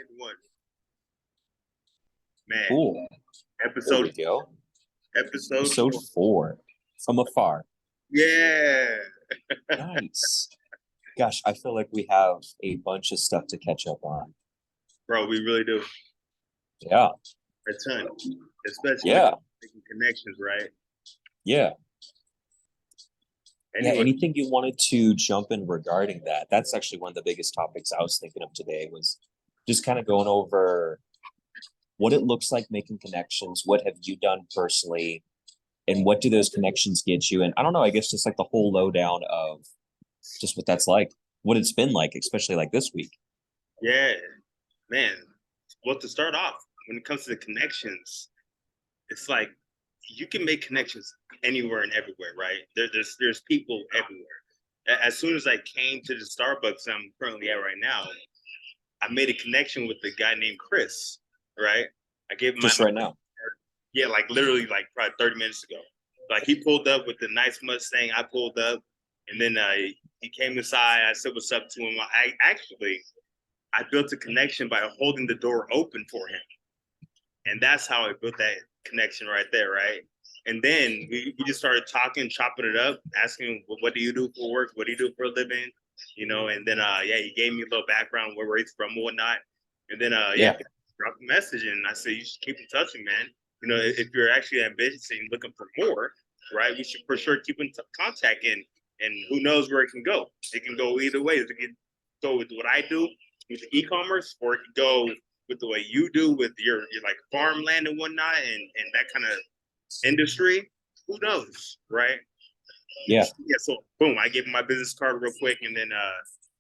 And one. Man, Cool. There we episode go. episode Episode 4 from afar. yeah. Nice. Gosh, I feel like we have a bunch of stuff to catch up on. Bro, we really do Yeah. a ton. Especially Yeah. making connections, right? Yeah. Yeah. Anyway, Anything you wanted to jump in regarding that? That's actually one of the biggest topics I was thinking of today was just kind of going over what it looks like making connections. What have you done personally? And what do those connections get you? And I don't know, I guess just like the whole lowdown of just what that's like, what it's been like, especially like this week. yeah, man. Well, to start off, when it comes to the connections, it's like you can make connections anywhere and everywhere, right? There's people everywhere. As soon as I came to the Starbucks I'm currently at right now, I made a connection with a guy named Chris, right? I gave him Just right now. yeah, like literally like probably 30 minutes ago. Like he pulled up with the nice Mustang. I pulled up, and then he came inside. I said what's up to him. I built a connection by holding the door open for him, and that's how I built that connection right there, right? And then we just started talking, chopping it up, asking him, what do you do for work? What do you do for a living? You know, and then yeah, he gave me a little background where he's from and whatnot. And then yeah, Yeah. dropped a message, and I said you should keep in touch, man. You know, if you're actually ambitious and looking for more, right, we should for sure keep in contact, and who knows where it can go. It can go either way. It can go with what I do with e-commerce, or it can go with the way you do with your like farmland and whatnot, and that kind of industry. Who knows, right? Yeah. Yeah. So boom, I gave him my business card real quick, and then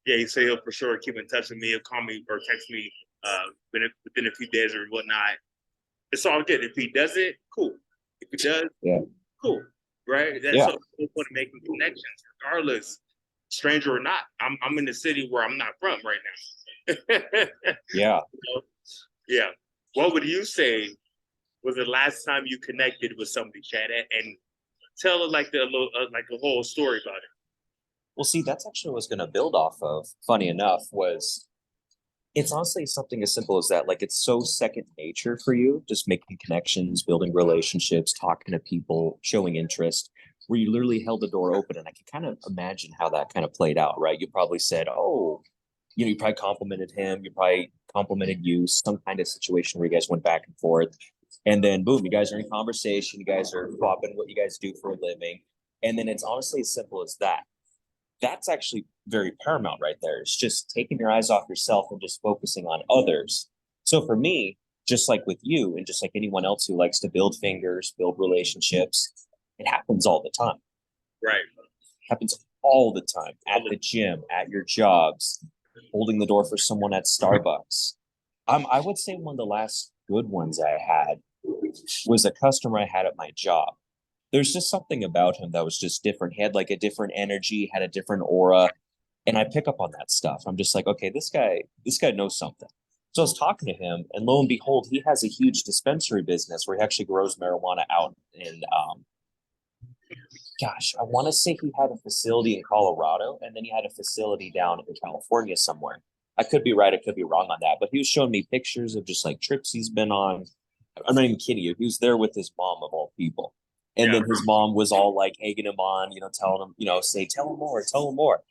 yeah, he said he'll for sure keep in touch with me. He'll call me or text me within a few days or whatnot. It's all good. If he does it, cool. If he does, Yeah. cool. Right? That's Yeah. the whole point of making connections, regardless, stranger or not. I'm in the city where I'm not from right now. Yeah. Yeah. What would you say was the last time you connected with somebody, Chad? And tell like like a whole story about it. Well, see, that's actually what I was going to build off of. Funny enough, was it's honestly something as simple as that. Like it's so second nature for you, just making connections, building relationships, talking to people, showing interest, where you literally held the door open. And I can kind of imagine how that kind of played out, right? You probably said, oh, you probably complimented him, you probably complimented you, some kind of situation where you guys went back and forth. And then boom, you guys are in conversation, you guys are swapping what you guys do for a living. And then it's honestly as simple as that. That's actually very paramount right there. It's just taking your eyes off yourself and just focusing on others. So for me, just like with you and just like anyone else who likes to build fingers, build relationships, it happens all the time. Right. It happens all the time at the gym, at your jobs, holding the door for someone at Starbucks. I would say one of the last good ones I had was a customer I had at my job. There's just something about him that was just different. He had like a different energy, had a different aura. And I pick up on that stuff. I'm just like, okay, this guy knows something. So I was talking to him, and lo and behold, he has a huge dispensary business where he actually grows marijuana out in gosh, I want to say he had a facility in Colorado, and then he had a facility down in California somewhere. I could be right, I could be wrong on that, but he was showing me pictures of just like trips he's been on. I'm not even kidding you. He was there with his mom of all people. And Yeah. then his mom was all like egging him on, telling him, say, tell him more, tell him more.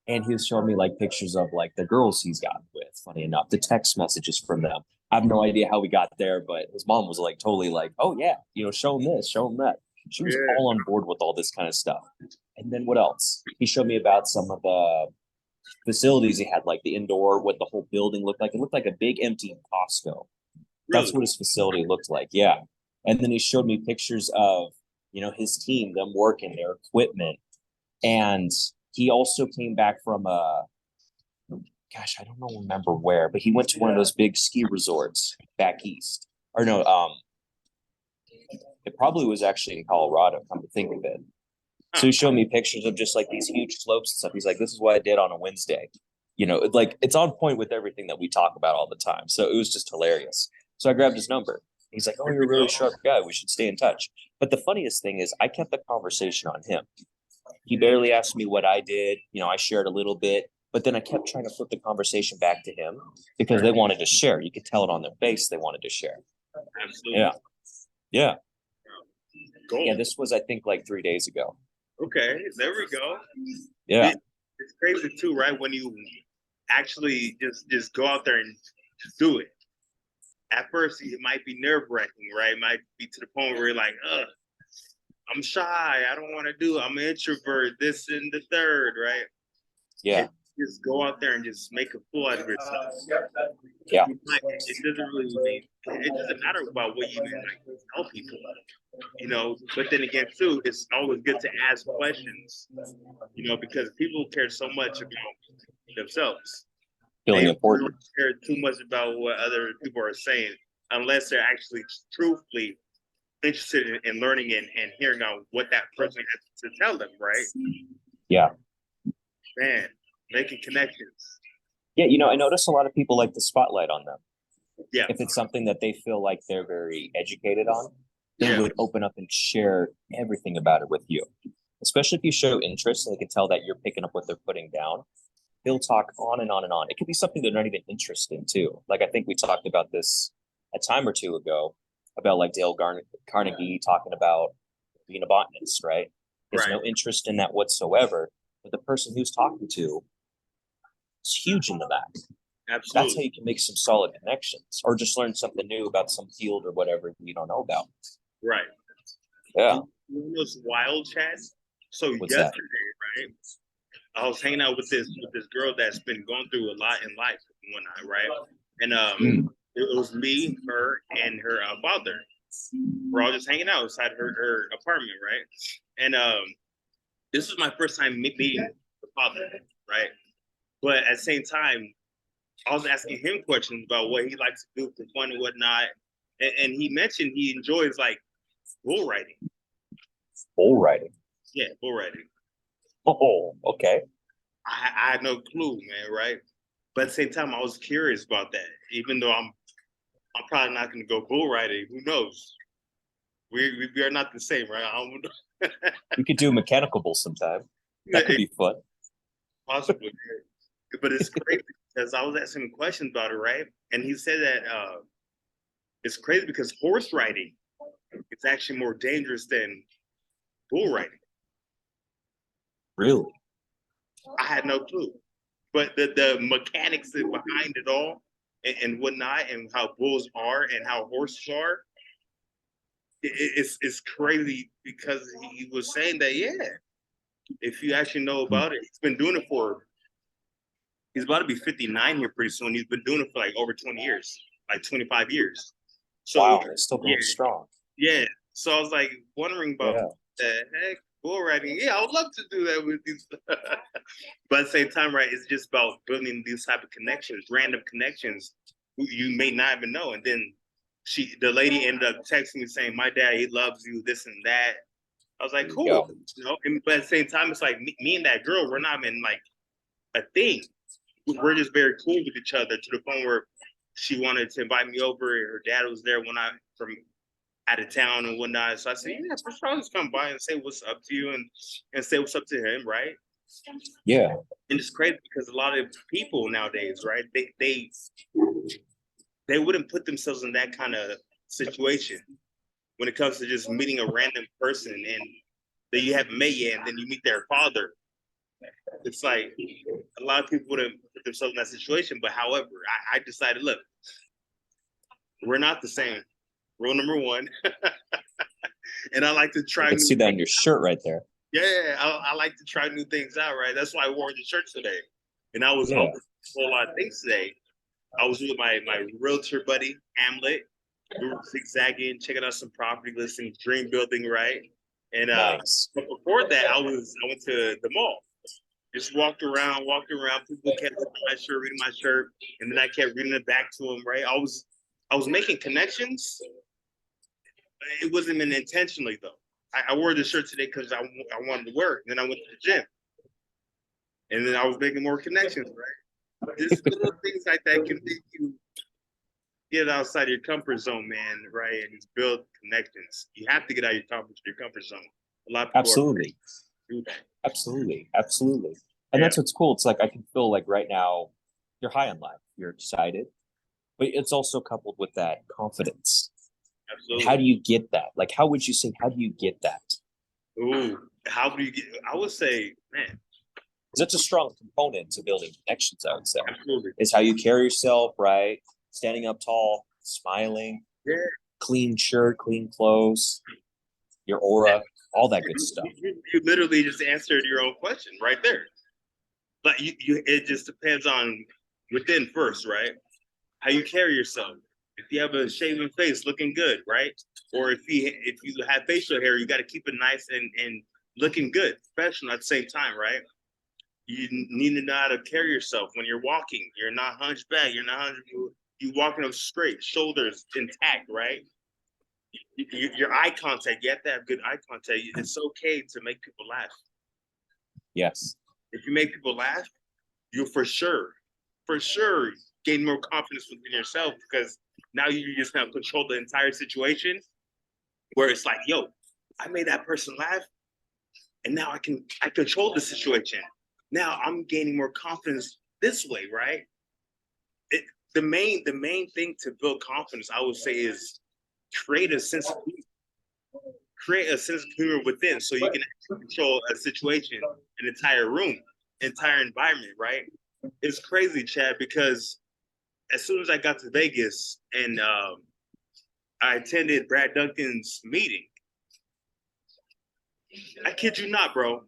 And he was showing me like pictures of like the girls he's gotten with, funny enough, the text messages from them. I have no idea how we got there, but his mom was like totally like, oh yeah, show him this, show him that. She was Yeah. all on board with all this kind of stuff. And then what else? He showed me about some of the facilities he had, like the indoor, what the whole building looked like. It looked like a big empty Costco. Really? That's what his facility looked like. Yeah. And then he showed me pictures of, his team, them working their equipment. And he also came back from gosh, I don't know, remember where, but he went to one of those big ski resorts back east. Or no, it probably was actually in Colorado, come to think of it. So he showed me pictures of just like these huge slopes and stuff. He's like, this is what I did on a Wednesday. Like it's on point with everything that we talk about all the time. So it was just hilarious. So I grabbed his number. He's like, oh, you're a really sharp guy. We should stay in touch. But the funniest thing is I kept the conversation on him. He barely asked me what I did. I shared a little bit. But then I kept trying to flip the conversation back to him because they wanted to share. You could tell it on their face they wanted to share. Absolutely. Yeah. Yeah. Gold. Yeah. This was, I think, like 3 days ago. Okay, there we go. Yeah. It's crazy too, right? When you actually just go out there and just do it. At first, it might be nerve wracking, right? It might be to the point where you're like, ugh, I'm shy. I don't want to do it. I'm an introvert, this and the third, right? Yeah. And just go out there and just make a fool out of yourself. Yeah. It doesn't really mean, it doesn't matter about what you like tell people, you know. But then again, too, it's always good to ask questions, you know, because people care so much about themselves. Feeling They important. don't care too much about what other people are saying unless they're actually truthfully interested in learning and hearing out what that person has to tell them, right? Yeah. Man, making connections. Yeah. You know, I notice a lot of people like the spotlight on them. Yeah. If it's something that they feel like they're very educated on, they Yeah. would open up and share everything about it with you. Especially if you show interest and they can tell that you're picking up what they're putting down. They'll talk on and on and on. It could be something they're not even interested in too. Like I think we talked about this a time or two ago about like Carnegie talking about being a botanist, right? He has Right. no interest in that whatsoever. But the person who's talking to is huge into that. That's how Absolutely. you can make some solid connections or just learn something new about some field or whatever you don't know about. Right. Yeah. You know what's wild, Chad? So What's that? yesterday, right? I was hanging out with this girl that's been going through a lot in life and whatnot, right? And it was me, her, and her father. We're all just hanging out inside her apartment, right? And this was my first time meeting the father, right? But at the same time, I was asking him questions about what he likes to do for fun and whatnot. And he mentioned he enjoys like bull riding. Bull riding. Yeah, bull riding. Oh, okay. I had no clue, man, right? But at the same time, I was curious about that. Even though I'm probably not going to go bull riding. Who knows? We are not the same, right? I don't know. We could do a mechanical bull sometime. That could be fun. Possibly, but it's crazy because I was asking him questions about it, right? And he said that it's crazy because horse riding is actually more dangerous than bull riding. Really? I had no clue. But the mechanics behind it all and whatnot, and how bulls are and how horses are, it's crazy because he was saying that, yeah, if you actually know about it, he's been doing it he's about to be 59 here pretty soon. He's been doing it for like over 20 years, like 25 years. So, wow, it's still going yeah, strong. Yeah. So I was like wondering about the heck, bull riding. Yeah, I would love to do that with you. But at the same time, right, it's just about building these type of connections, random connections who you may not even know. And then the lady ended up texting me saying, my dad, he loves you, this and that. I was like, cool. You know, but at the same time, it's like me and that girl, we're not even like a thing. We're just very cool with each other to the point where she wanted to invite me over. Her dad was there when I from out of town and whatnot. So I said, yeah, for sure, I'll just come by and say what's up to you and say what's up to him, right? Yeah. And it's crazy because a lot of people nowadays, right, they wouldn't put themselves in that kind of situation when it comes to just meeting a random person and that you haven't met yet, and then you meet their father. It's like a lot of people wouldn't put themselves in that situation. But however, I decided, look, we're not the same. Rule number one. And I like to try. I can see that on your shirt right there. Yeah, I like to try new things out, right? That's why I wore the shirt today. And I was open to a lot of things today. I was with my realtor buddy, Hamlet. We were zigzagging, checking out some property listings, dream building, right? And nice. But before that, I went to the mall. Just walked around. People kept reading my shirt, and then I kept reading it back to them, right? I was making connections. It wasn't even intentionally though. I wore the shirt today because I wanted to wear it. Then I went to the gym, and then I was making more connections, right? Just little things like that can make you get outside your comfort zone, man, right? And just build connections. You have to get out of your comfort zone. A lot of people absolutely do that. Absolutely. And Yeah. that's what's cool. It's like I can feel like right now you're high on life, you're excited, but it's also coupled with that confidence. And how Absolutely. do you get that? Like, how would you say, how do you get that? Ooh, how do you get? I would say, man, Because it's a strong component to building connections, I would say. absolutely. It's how you carry yourself, right? Standing up tall, smiling, Yeah. clean shirt, clean clothes, your aura, all that good stuff. You literally just answered your own question right there. But it just depends on within first, right? How you carry yourself. If you have a shaven face, looking good, right? Or if you have facial hair, you got to keep it nice and looking good, professional at the same time, right? You need to know how to carry yourself when you're walking. You're not hunchback. You're not you walking up straight, shoulders intact, right? Your eye contact. You have to have good eye contact. It's okay to make people laugh. Yes. If you make people laugh, you'll for sure, gain more confidence within yourself because now you just have control the entire situation. Where it's like, yo, I made that person laugh, and now I control the situation. Now I'm gaining more confidence this way, right? It, the main thing to build confidence, I would say, is create a sense of humor within, so you can actually control a situation, an entire room, entire environment, right? It's crazy, Chad, because as soon as I got to Vegas and I attended Brad Duncan's meeting, I kid you not, bro.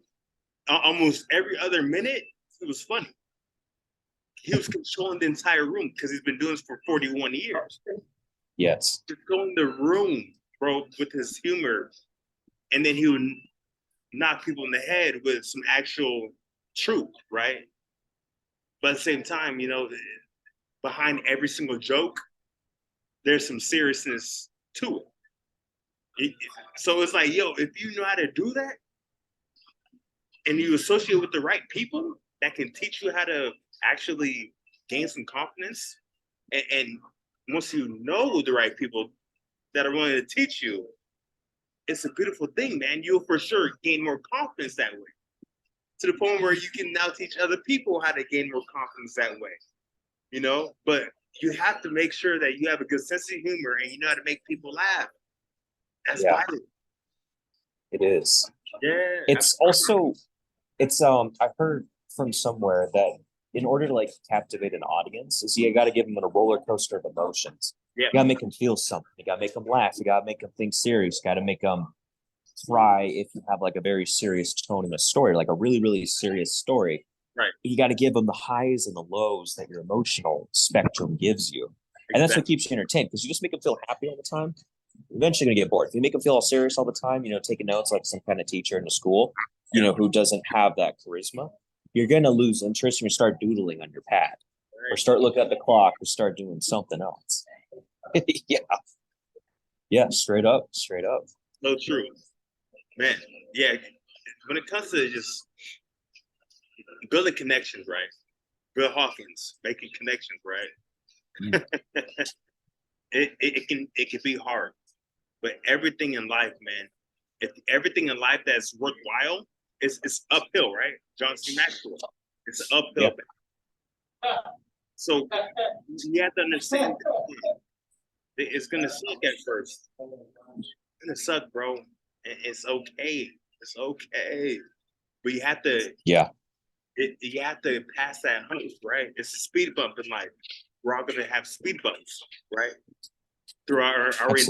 Almost every other minute, it was funny. He was controlling the entire room because he's been doing this for 41 years. Yes. Controlling the room, bro, with his humor. And then he would knock people in the head with some actual truth, right? But at the same time, behind every single joke, there's some seriousness to it. So it's like, yo, if you know how to do that and you associate with the right people that can teach you how to actually gain some confidence, and once you know the right people that are willing to teach you, it's a beautiful thing, man. You'll for sure gain more confidence that way. To the point where you can now teach other people how to gain more confidence that way. But you have to make sure that you have a good sense of humor and you know how to make people laugh. That's vital. It is. Yeah. It's also I've heard from somewhere that in order to like captivate an audience is you got to give them a roller coaster of emotions. Yeah. You got to make them feel something. You got to make them laugh. You got to make them think serious. You got to make them cry if you have like a very serious tone in a story, like a really, really serious story. Right. You got to give them the highs and the lows that your emotional spectrum gives you. And that's what keeps you entertained because you just make them feel happy all the time. You're eventually going to get bored. If you make them feel all serious all the time, taking notes like some kind of teacher in a school, who doesn't have that charisma, you're going to lose interest and you start doodling on your pad or start looking at the clock or start doing something else. Yeah. Yeah. Straight up. So true. Man. Yeah. When it comes to just building connections, right? Bill Hawkins making connections, right? It can be hard, but everything in life, man, if everything in life that's worthwhile, it's uphill, right? John C. Maxwell, it's uphill. Yep. So you have to understand that it's gonna suck at first. It's gonna suck, bro. It's okay. It's okay, but you have to. Yeah. You have to pass that hump, right? It's a speed bump in life. We're all gonna have speed bumps, right? Through our journeys,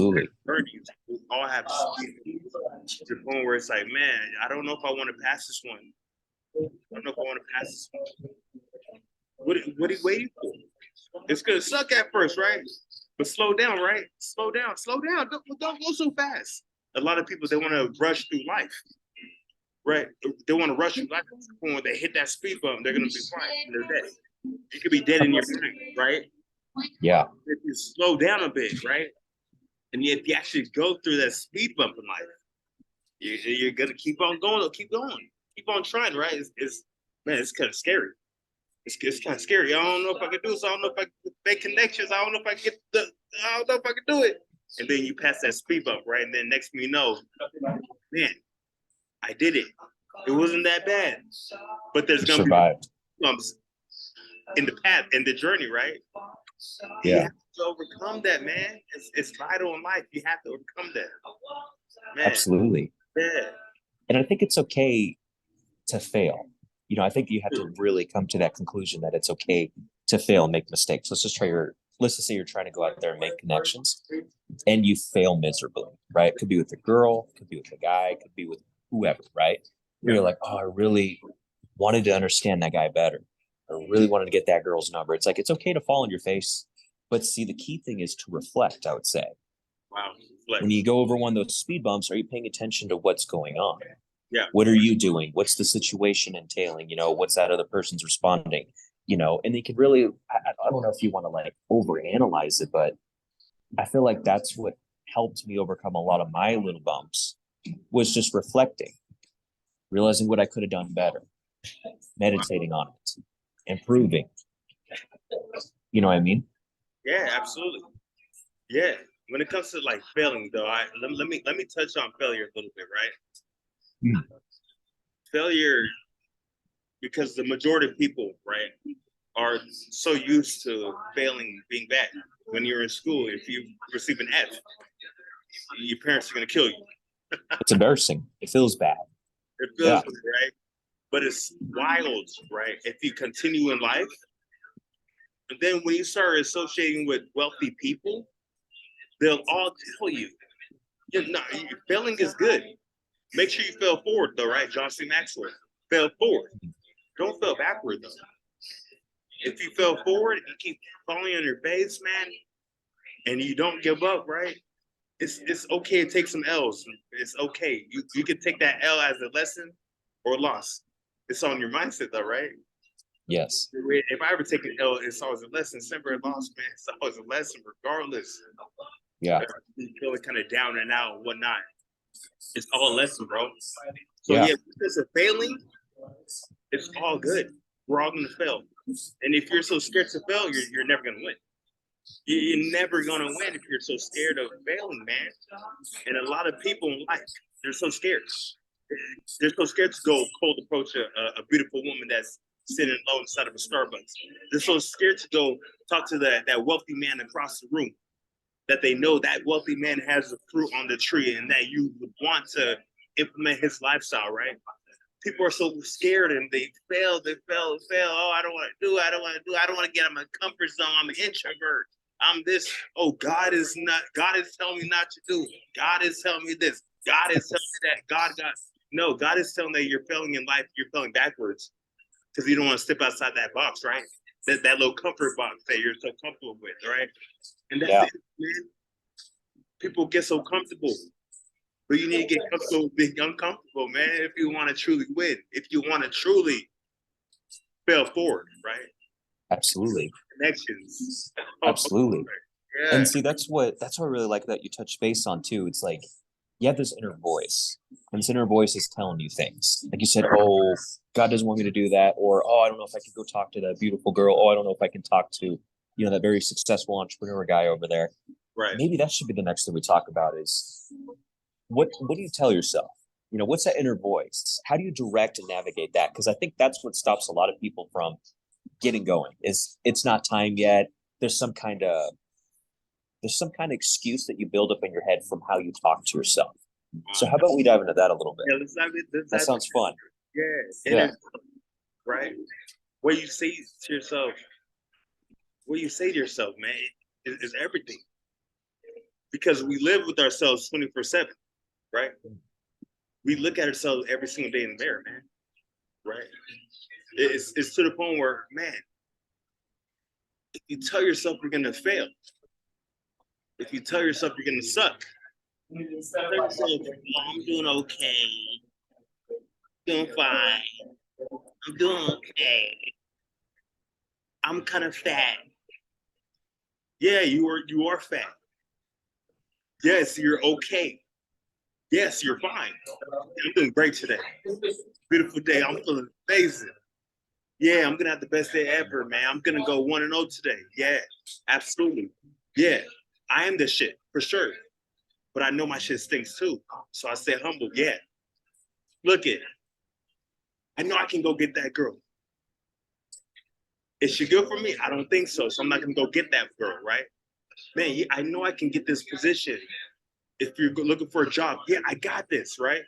we all have speed bumps to the point where it's like, man, I don't know if I want to pass this one. I don't know if I want to pass this one. What are you waiting for? It's gonna suck at first, right? But slow down, right? Slow down. Don't go so fast. A lot of people, they want to rush through life. Right, they want to rush through life. When they hit that speed bump, they're gonna be fine. They're dead. You could be dead in your mind, right? Yeah. If you slow down a bit, right, and if you actually go through that speed bump in life, you're gonna keep on going, keep on trying, right? It's kind of scary. It's kind of scary. I don't know if I can do this. I don't know if I can make connections. I don't know if I don't know if I can do it. And then you pass that speed bump, right? And then next thing you know, man, I did it. It wasn't that bad. But there's You gonna be survived. bumps in the path, in the journey, right? You Yeah, have to overcome that, man. It's vital in life. You have to overcome that, man. absolutely. Yeah, And I think it's okay to fail. I think you have to really come to that conclusion that it's okay to fail and make mistakes. Let's just say you're trying to go out there and make connections and you fail miserably, right? It could be with a girl, could be with a guy, could be with whoever, right? Where yeah, you're like, oh, I really wanted to understand that guy better. I really wanted to get that girl's number. It's like, it's okay to fall on your face. But see, the key thing is to reflect, I would say. wow, When flex. you go over one of those speed bumps, are you paying attention to what's going on? Yeah, What are you doing? What's the situation entailing? What's that other person's responding? And you can really, I don't know if you want to like overanalyze it, but I feel like that's what helped me overcome a lot of my little bumps was just reflecting, realizing what I could have done better, meditating on it, improving. You know what I mean? yeah, absolutely. Yeah. When it comes to like failing, though, let me touch on failure a little bit, right? Mm. Failure, because the majority of people, right, are so used to failing, being bad. When you're in school, if you receive an F, your parents are gonna kill you. It's embarrassing. It feels bad. It Yeah. feels good, right, but it's wild, right? If you continue in life, and then when you start associating with wealthy people, they'll all tell you, failing is good. Make sure you fail forward, though, right? John C. Maxwell, fail forward. Don't fail backward, though. If you fail forward and keep falling on your face, man, and you don't give up, right? It's okay to take some L's. It's okay. You can take that L as a lesson or loss. It's on your mindset, though, right? Yes. If I ever take an L, it's always a lesson. Never a loss, man. It's always a lesson, regardless. Yeah. If you feel kind of down and out and whatnot, it's all a lesson, bro. So Yeah. because of failing, it's all good. We're all gonna fail. And if you're so scared to fail, you're never gonna win. You're never gonna win if you're so scared of failing, man. And a lot of people in life, they're so scared. They're so scared to go cold approach a beautiful woman that's sitting low inside of a Starbucks. They're so scared to go talk to that wealthy man across the room, that they know that wealthy man has the fruit on the tree and that you would want to implement his lifestyle, right? People are so scared and they fail. Oh, I don't want to do. I don't want to do. I don't want to get out of my comfort zone. I'm an introvert. I'm this. Oh, God is not. God is telling me not to do. God is telling me this. God is telling me that. No. God is telling that you're failing in life. You're failing backwards because you don't want to step outside that box, right? That little comfort box that you're so comfortable with, right? And that's it, man. People get so comfortable. But you need to get comfortable being uncomfortable, man, if you want to truly win, if you want to truly fail forward, right? Absolutely. Connections. Absolutely. Yeah. And see, that's what I really like that you touch base on too. It's like you have this inner voice, and this inner voice is telling you things. Like you said, oh, God doesn't want me to do that, or oh, I don't know if I can go talk to that beautiful girl. Oh, I don't know if I can talk to, that very successful entrepreneur guy over there. Right. Maybe that should be the next thing we talk about is what do you tell yourself? What's that inner voice? How do you direct and navigate that? Because I think that's what stops a lot of people from getting going is it's not time yet. There's some kind of excuse that you build up in your head from how you talk to yourself. So how about we dive into that a little bit? Yeah, let's dive into that. Sounds fun. Yeah. Yeah. Right. What you say to yourself, man, is everything. Because we live with ourselves 24/7, right? We look at ourselves every single day in the mirror, man. Right? It's to the point where, man, if you tell yourself you're gonna fail, if you tell yourself you're gonna suck, tell yourself, oh, I'm doing okay, doing fine, I'm doing okay, I'm kind of fat. Yeah, you are fat. Yes, you're okay. Yes, you're fine. I'm doing great today. Beautiful day. I'm feeling amazing. Yeah, I'm gonna have the best day ever, man. I'm gonna go 1-0 today. Yeah, absolutely. Yeah, I am the shit for sure. But I know my shit stinks too. So I stay humble. Yeah. Look it. I know I can go get that girl. Is she good for me? I don't think so. So I'm not gonna go get that girl, right? Man, yeah, I know I can get this position. If you're looking for a job, yeah, I got this, right?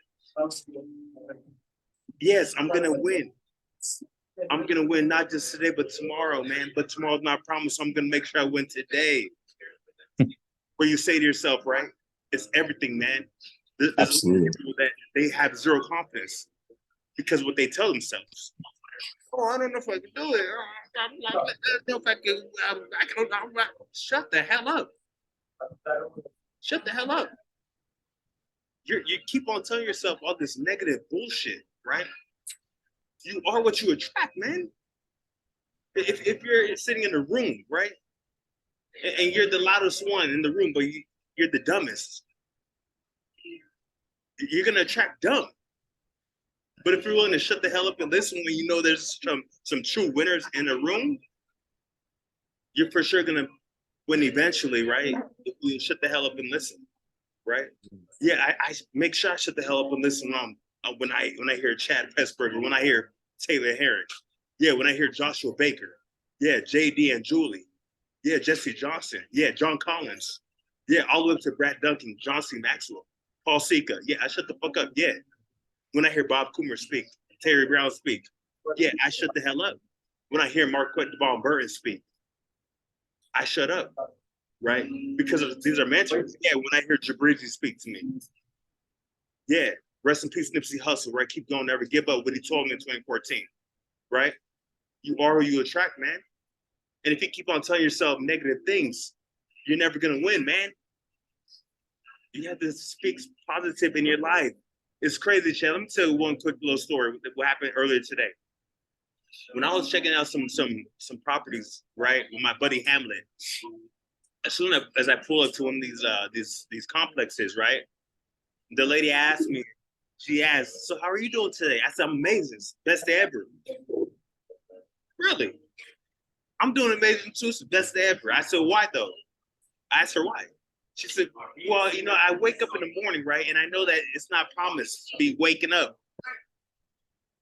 Yes, I'm gonna win. I'm gonna win not just today, but tomorrow, man. But tomorrow's not promised. So I'm gonna make sure I win today. Where you say to yourself, right? It's everything, man. There's Absolutely. people that they have zero confidence because what they tell themselves. Oh, I don't know if I can do it. I don't know if I can. I can. Shut the hell up. Shut the hell up. You keep on telling yourself all this negative bullshit, right? You are what you attract, man. If you're sitting in a room, right, and you're the loudest one in the room, but you're the dumbest, you're gonna attract dumb. But if you're willing to shut the hell up and listen when you know there's some true winners in the room, you're for sure gonna win eventually, right? If you shut the hell up and listen, right? Yeah, I make sure I shut the hell up and listen when I hear Chad Pressburger, when I hear Taylor Herrick, yeah, when I hear Joshua Baker, yeah, JD and Julie, yeah, Jesse Johnson, yeah, John Collins, yeah, all the way up to Brad Duncan, John C. Maxwell, Paul Sika, yeah, I shut the fuck up, yeah. When I hear Bob Coomer speak, Terry Brown speak, yeah, I shut the hell up. When I hear Marquette DeVon Burton speak, I shut up, right? Because these are mentors. Yeah, when I hear Jabrizi speak to me, yeah, rest in peace, Nipsey Hussle, right? Keep going, never give up what he told me in 2014, right? You are who you attract, man. And if you keep on telling yourself negative things, you're never gonna win, man. You have to speak positive in your life. It's crazy, Chad. Let me tell you one quick little story. What happened earlier today? When I was checking out some properties, right, with my buddy Hamlet, as soon as I pull up to one of these complexes, right, the lady asked me, she asked, "So how are you doing today?" I said, "I'm amazing, best day ever." Really? I'm doing amazing too, it's the best day ever. I said, "Why though?" I asked her why. She said, "Well, I wake up in the morning, right, and I know that it's not promised to be waking up."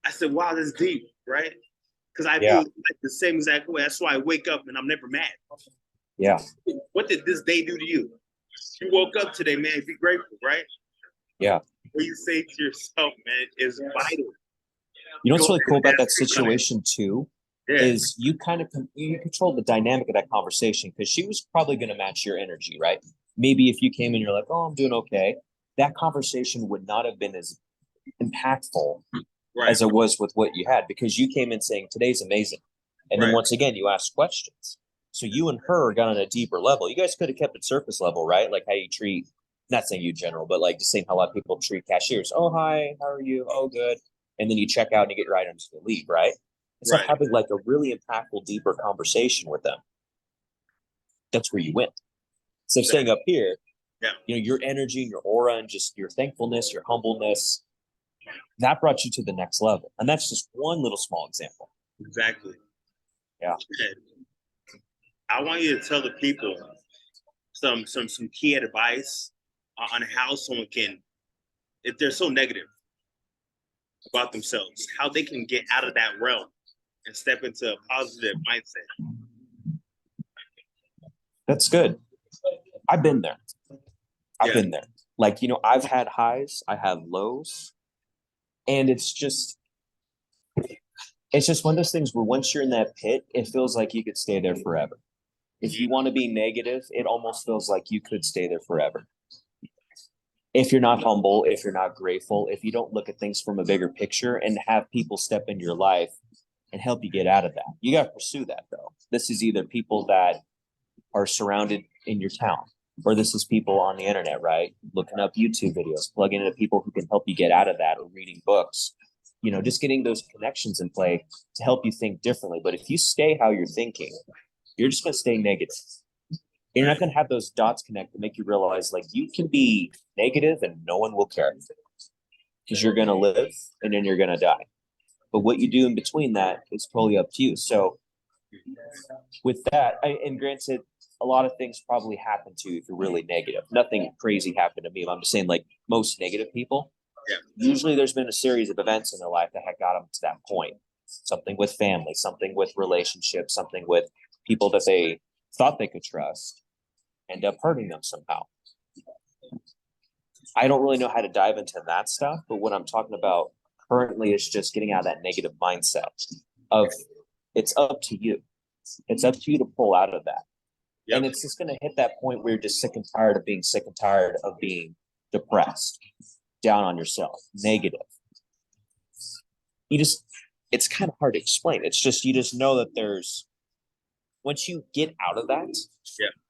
I said, "Wow, that's deep, right?" Because I feel Yeah. like the same exact way. That's why I wake up and I'm never mad. Yeah. What did this day do to you? You woke up today, man. Be grateful, right? Yeah. What you say to yourself, man, is vital. You know what's Go really cool ahead about and that ask me, brother. situation too Yeah, is you control the dynamic of that conversation because she was probably going to match your energy, right? Maybe if you came and you're like, "Oh, I'm doing okay," that conversation would not have been as impactful right, as it was with what you had because you came in saying today's amazing. And then right, once again, you asked questions. So you and her got on a deeper level. You guys could have kept it surface level, right? Like how you treat, not saying you general, but like just saying how a lot of people treat cashiers. "Oh, hi, how are you? Oh, good." And then you check out and you get your items and leave, right? Instead of right. having like a really impactful, deeper conversation with them, that's where you win. So staying Exactly. up here, Yeah, your energy and your aura and just your thankfulness, your humbleness, that brought you to the next level. And that's just one little small example. exactly. Yeah. Yeah. I want you to tell the people some key advice on how someone can, if they're so negative about themselves, how they can get out of that realm and step into a positive mindset. That's good. I've been there. I've Yeah, been there. Like, I've had highs, I have lows, and it's just one of those things where once you're in that pit, it feels like you could stay there forever. If you want to be negative, it almost feels like you could stay there forever. If you're not humble, if you're not grateful, if you don't look at things from a bigger picture and have people step in your life and help you get out of that. You got to pursue that though. This is either people that are surrounded in your town, or this is people on the internet, right? Looking up YouTube videos, plugging into people who can help you get out of that, or reading books, just getting those connections in play to help you think differently. But if you stay how you're thinking, you're just going to stay negative. You're not going to have those dots connect to make you realize like you can be negative and no one will care because you're going to live and then you're going to die. But what you do in between that is totally up to you. So with that, and granted, a lot of things probably happen to you if you're really negative. Nothing crazy happened to me. I'm just saying, like most negative people, Usually there's been a series of events in their life that had got them to that point. Something with family, something with relationships, something with people that they thought they could trust, end up hurting them somehow. I don't really know how to dive into that stuff, but what I'm talking about currently is just getting out of that negative mindset of it's up to you. It's up to you to pull out of that. Yep. And it's just going to hit that point where you're just sick and tired of being sick and tired of being depressed, down on yourself, negative. It's kind of hard to explain. It's just, you just know that once you get out of that,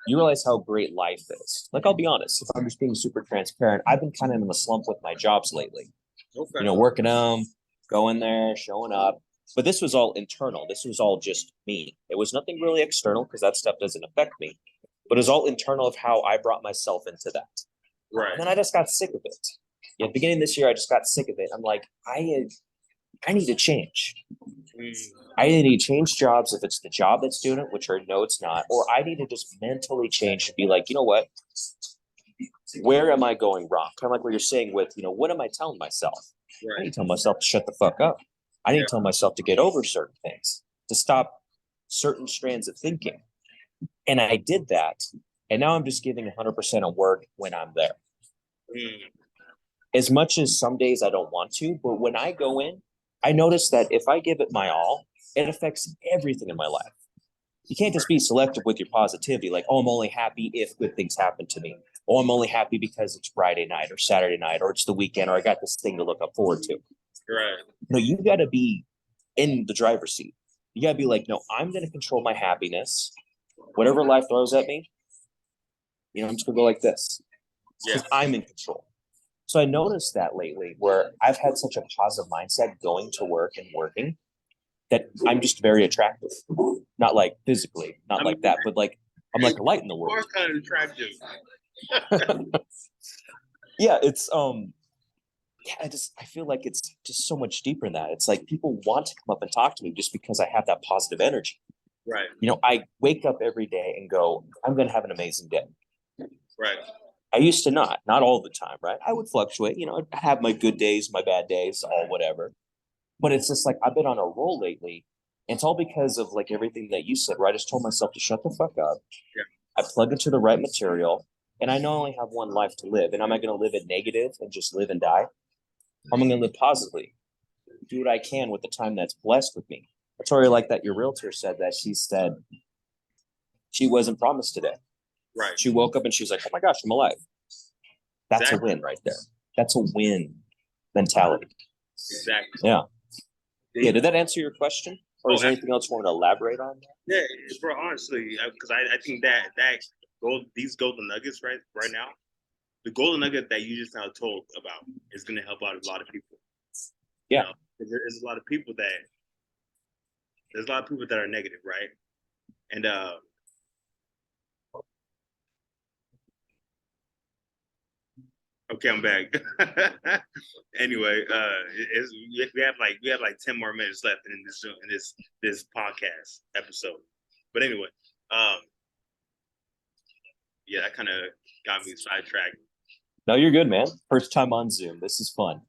you realize how great life is. Like, I'll be honest, if I'm just being super transparent, I've been kind of in a slump with my jobs lately. Okay. Working them, going there, showing up. But this was all internal. This was all just me. It was nothing really external because that stuff doesn't affect me. But it was all internal of how I brought myself into that. Right. And then I just got sick of it. At the beginning of this year, I just got sick of it. I'm like, I need to change. I need to change jobs if it's the job that's doing it, which I know it's not. Or I need to just mentally change and be like, you know what? Where am I going wrong? Kind of like what you're saying with, what am I telling myself? I need to tell myself to shut the fuck up. I need to tell myself to get over certain things, to stop certain strands of thinking. And I did that. And now I'm just giving 100% of work when I'm there. As much as some days I don't want to, but when I go in, I notice that if I give it my all, it affects everything in my life. You can't just be selective with your positivity. Like, oh, I'm only happy if good things happen to me. Oh, I'm only happy because it's Friday night or Saturday night, or it's the weekend, or I got this thing to look up forward to. Right. No, you got to be in the driver's seat. You got to be like, no, I'm going to control my happiness. Whatever life throws at me, I'm just going to go like this. Because I'm in control. So I noticed that lately where I've had such a positive mindset going to work and working that I'm just very attractive. Not like physically, not like that, but like I'm like a light in the world. You are kind of attractive. Yeah, it's I feel like it's just so much deeper than that. It's like people want to come up and talk to me just because I have that positive energy. Right. I wake up every day and go, I'm going to have an amazing day. Right. I used to not all the time, right? I would fluctuate, I'd have my good days, my bad days, all whatever. But it's just like, I've been on a roll lately. And it's all because of like everything that you said, right? I just told myself to shut the fuck up. Yeah. I plug into the right material. And I know I only have one life to live. And am I going to live it negative and just live and die? Or am I going to live positively? Do what I can with the time that's blessed with me. That's already like that your realtor said that she said she wasn't promised today. Right. She woke up and she was like, oh my gosh, I'm alive. That's exactly. A win right there. That's a win mentality. Exactly. Yeah. Yeah. Did that answer your question? Or is there anything else you want to elaborate on? Yeah, bro, honestly, because I think that these golden nuggets right now, the golden nugget that you just now told about is going to help out a lot of people. Yeah. There's a lot of people that are negative, right? And okay, I'm back. Anyway, we have like 10 more minutes left in this podcast episode. But anyway, yeah, that kind of got me sidetracked. No, you're good, man. First time on Zoom. This is fun.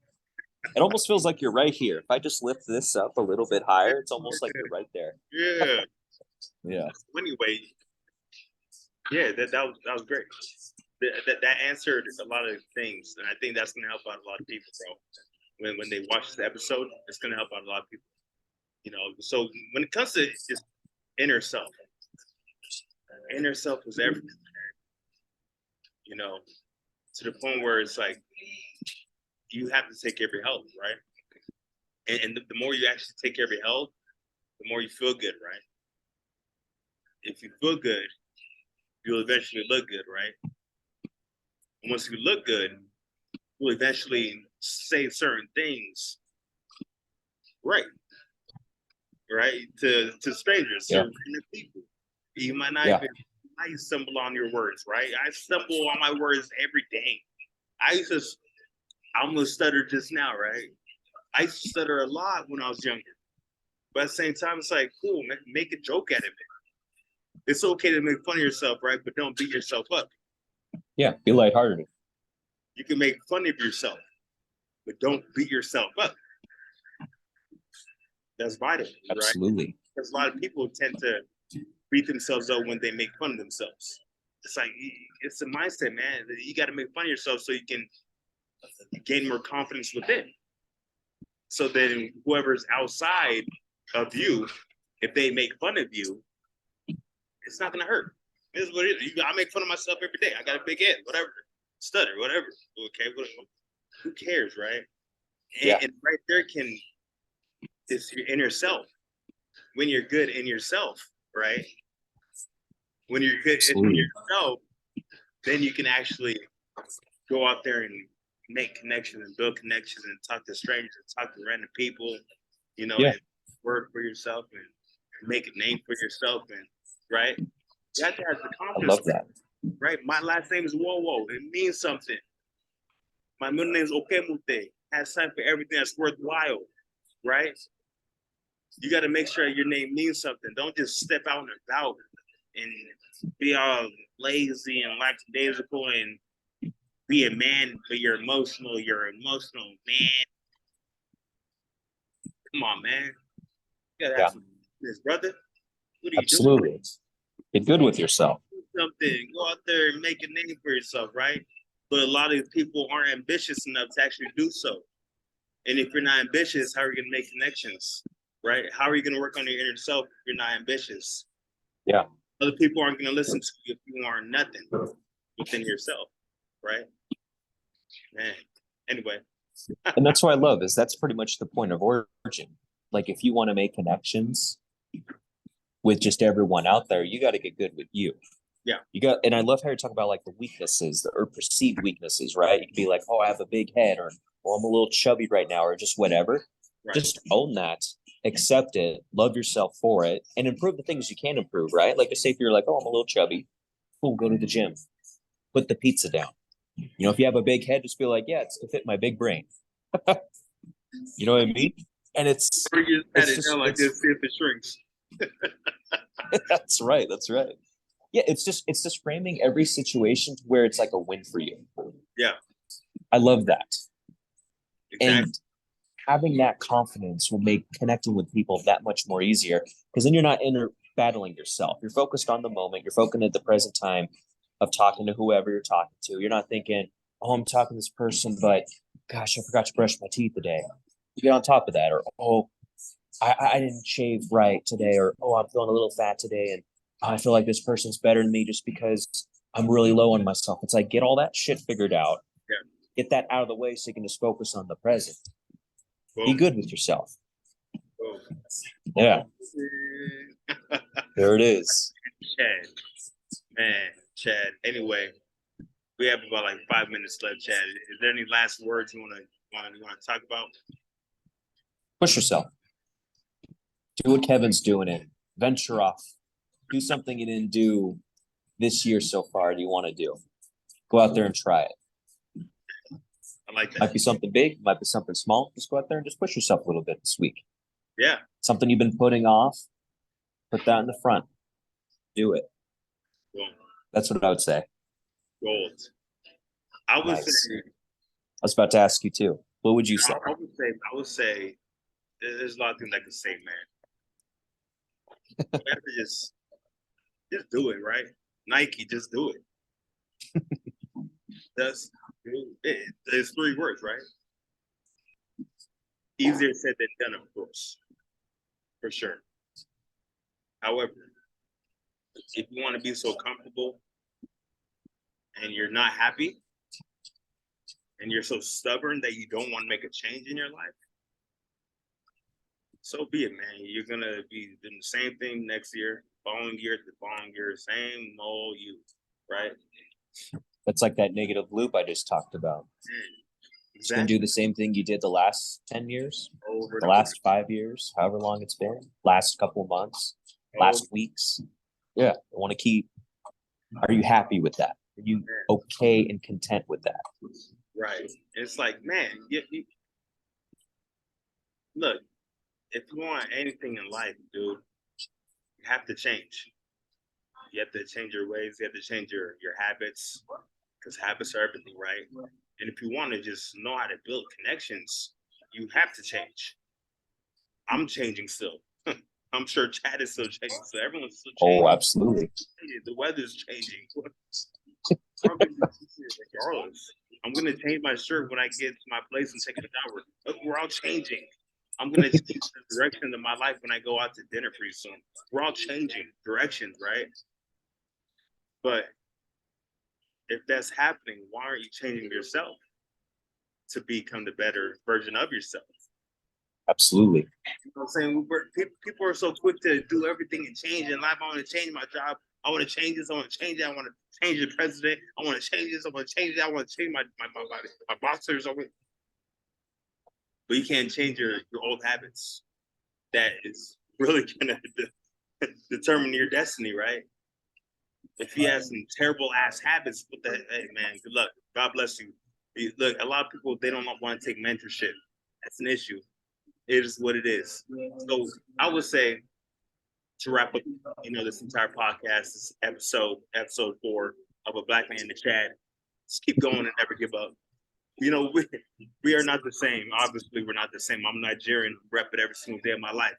It almost feels like you're right here. If I just lift this up a little bit higher, it's almost like you're right there. Yeah. Yeah. Anyway, yeah, that was great. That answered a lot of things, and I think that's gonna help out a lot of people, bro. When they watch this episode, it's gonna help out a lot of people. So when it comes to just inner self is everything. To the point where it's like you have to take care of your health, right? And the more you actually take care of your health, the more you feel good, right? If you feel good, you'll eventually look good, right? And once you look good, you'll eventually say certain things right to strangers, to random people. You might not even I stumble on your words, right? I stumble on my words every day. I'm gonna stutter just now, right? I used to stutter a lot when I was younger. But at the same time, it's like, cool, make a joke out of it. It's okay to make fun of yourself, right? But don't beat yourself up. Yeah, be lighthearted. You can make fun of yourself, but don't beat yourself up. That's vital, right? Absolutely. Because a lot of people tend to beat themselves up when they make fun of themselves. It's like it's a mindset, man. You got to make fun of yourself so you can gain more confidence within. So then whoever's outside of you, if they make fun of you, it's not gonna hurt. This is what it is. I make fun of myself every day. I got a big head, whatever, stutter, whatever. Okay, who cares, right? And right there is your inner self. When you're good in yourself, right? When you're good in yourself, then you can actually go out there and make connections and build connections and talk to strangers and talk to random people, and work for yourself and make a name for yourself, and right. You have to have the confidence. I love that. Right. My last name is Wowo. It means something. My middle name is Okemute. Has time for everything that's worthwhile. Right. You got to make sure your name means something. Don't just step out and about and be all lazy and lackadaisical and be a man, but you're emotional. You're emotional, man. Come on, man. You gotta have some this, brother. What are you doing? Get good with yourself. Something. Go out there and make a name for yourself, right? But a lot of people aren't ambitious enough to actually do so. And if you're not ambitious, how are you going to make connections, right? How are you going to work on your inner self if you're not ambitious? Yeah. Other people aren't going to listen to you if you are nothing within yourself, right? Man. Anyway. And that's what I love is that's pretty much the point of origin. Like if you want to make connections with just everyone out there, you got to get good with you. Yeah. And I love how you talk about like the weaknesses or perceived weaknesses, right? You can be like, oh, I have a big head, or I'm a little chubby right now, or just whatever. Right. Just own that, accept it, love yourself for it, and improve the things you can improve, right? Like just say if you're like, oh, I'm a little chubby, cool, go to the gym, put the pizza down. If you have a big head, just be like, yeah, it's to fit my big brain. You know what I mean? And it's just like this, see if it shrinks. That's right. Yeah, it's just framing every situation to where it's like a win for you. Yeah. I love that. Exactly. And having that confidence will make connecting with people that much more easier, because then you're not battling yourself. You're focused on the moment. You're focused at the present time of talking to whoever you're talking to. You're not thinking, oh, I'm talking to this person, but gosh, I forgot to brush my teeth today. You get on top of that, or oh, I didn't shave right today, or oh, I'm feeling a little fat today, and I feel like this person's better than me just because I'm really low on myself. It's like, get all that shit figured out. Yeah. Get that out of the way so you can just focus on the present. Boom. Be good with yourself. Boom. Yeah. There it is. Chad. Anyway, we have about like 5 minutes left, Chad. Is there any last words you want to talk about? Push yourself. Do what Kevin's doing and venture off. Do something you didn't do this year so far that you want to do. Go out there and try it. I like that. Might be something big, might be something small. Just go out there and just push yourself a little bit this week. Yeah. Something you've been putting off, put that in the front. Do it. Gold. That's what I would say. Gold. I would say. I was about to ask you too. What would you say? I would say there's a lot of things I could say, man. just do it, right? Nike, just do it. There's 3 words, right? Easier said than done, of course, for sure. However, if you want to be so comfortable and you're not happy and you're so stubborn that you don't want to make a change in your life, so be it, man. You're going to be doing the same thing next year, following year, same old you, right? That's like that negative loop I just talked about. Exactly. Just gonna do the same thing you did the last 10 years, the last 5 years, however long it's been, last couple of months, last weeks. Yeah, I want to keep. Are you happy with that? Are you okay and content with that? Right. It's like, man, look, if you want anything in life, dude, you have to change. You have to change your ways. You have to change your habits, because habits are everything, right? And if you want to just know how to build connections, you have to change. I'm changing still. I'm sure Chad is still changing. So everyone's still changing. Oh, absolutely. The weather's changing. Regardless, I'm gonna change my shirt when I get to my place and take a shower. Look, we're all changing. I'm gonna change the direction of my life when I go out to dinner pretty soon. We're all changing directions, right? But if that's happening, why aren't you changing yourself to become the better version of yourself? Absolutely. You know what I'm saying? People are so quick to do everything and change in life. I want to change my job. I want to change this. I want to change that. I want to change the president. I want to change this. I want to change that. I want to change my boxers. But you can't change your old habits. That is really gonna determine your destiny, right? If he has some terrible ass habits, what the hey man, good luck. God bless you. Look, a lot of people they don't want to take mentorship. That's an issue. It is what it is. So I would say to wrap up, this entire podcast, this episode 4 of A Black Man in the Chat. Just keep going and never give up. We are not the same. Obviously, we're not the same. I'm Nigerian, rep it every single day of my life,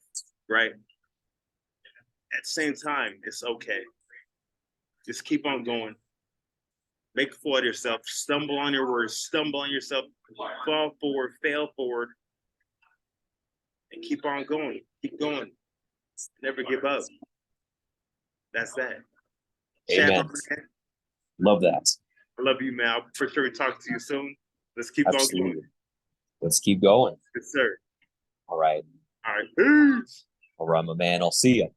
right? At the same time, it's okay. Just keep on going. Make a fool of yourself. Stumble on your words. Stumble on yourself. Fall forward. Fail forward. And keep on going. Keep going. Never give up. That's that. Amen. Love that. I love you, man. I'll for sure talk to you soon. Let's keep on going. Let's keep going. Yes, sir. All right. All right. Peace. All right, my man. I'll see you.